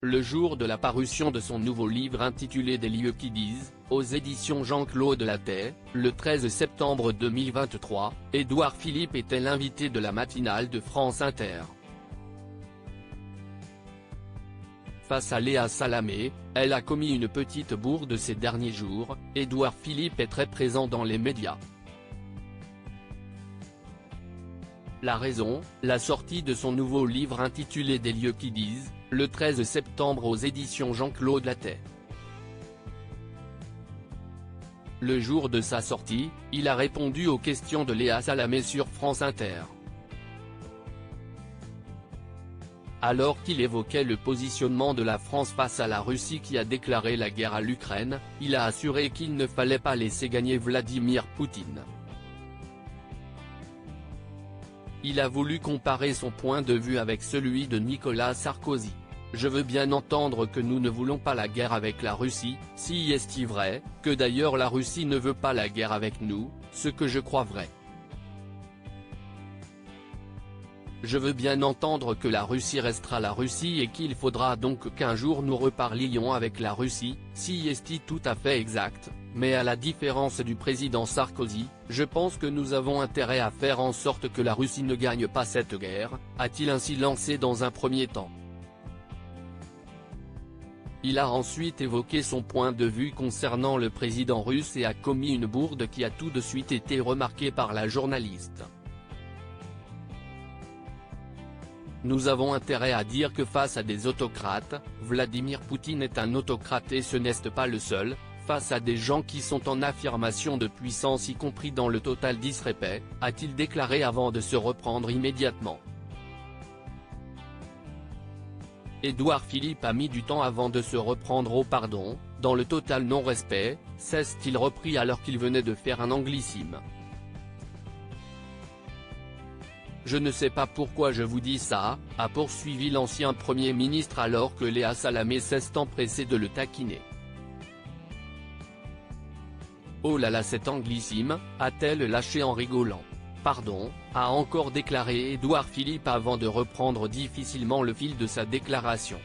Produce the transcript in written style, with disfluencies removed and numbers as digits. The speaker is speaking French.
le jour de la parution de son nouveau livre intitulé Des lieux qui disent, aux éditions Jean-Claude Lattès, le 13 septembre 2023, Édouard Philippe était l'invité de la matinale de France Inter. Face à Léa Salamé, elle a commis une petite bourde ces derniers jours. Édouard Philippe est très présent dans les médias. La raison, la sortie de son nouveau livre intitulé Des lieux qui disent, le 13 septembre aux éditions Jean-Claude Lattès. Le jour de sa sortie, il a répondu aux questions de Léa Salamé sur France Inter. Alors qu'il évoquait le positionnement de la France face à la Russie qui a déclaré la guerre à l'Ukraine, il a assuré qu'il ne fallait pas laisser gagner Vladimir Poutine. Il a voulu comparer son point de vue avec celui de Nicolas Sarkozy. Je veux bien entendre que nous ne voulons pas la guerre avec la Russie, si est-il vrai, que d'ailleurs la Russie ne veut pas la guerre avec nous, ce que je crois vrai. Je veux bien entendre que la Russie restera la Russie et qu'il faudra donc qu'un jour nous reparlions avec la Russie, si est-il tout à fait exact, mais à la différence du président Sarkozy, je pense que nous avons intérêt à faire en sorte que la Russie ne gagne pas cette guerre, a-t-il ainsi lancé dans un premier temps. Il a ensuite évoqué son point de vue concernant le président russe et a commis une bourde qui a tout de suite été remarquée par la journaliste. Nous avons intérêt à dire que face à des autocrates, Vladimir Poutine est un autocrate et ce n'est pas le seul, face à des gens qui sont en affirmation de puissance y compris dans le total disrespect, a-t-il déclaré avant de se reprendre immédiatement. Édouard Philippe a mis du temps avant de se reprendre au pardon, dans le total non-respect, s'est-il repris alors qu'il venait de faire un anglicisme. Je ne sais pas pourquoi je vous dis ça, a poursuivi l'ancien Premier ministre alors que Léa Salamé s'est empressée de le taquiner. Oh là là cet anglicisme, a-t-elle lâché en rigolant. Pardon, a encore déclaré Édouard Philippe avant de reprendre difficilement le fil de sa déclaration.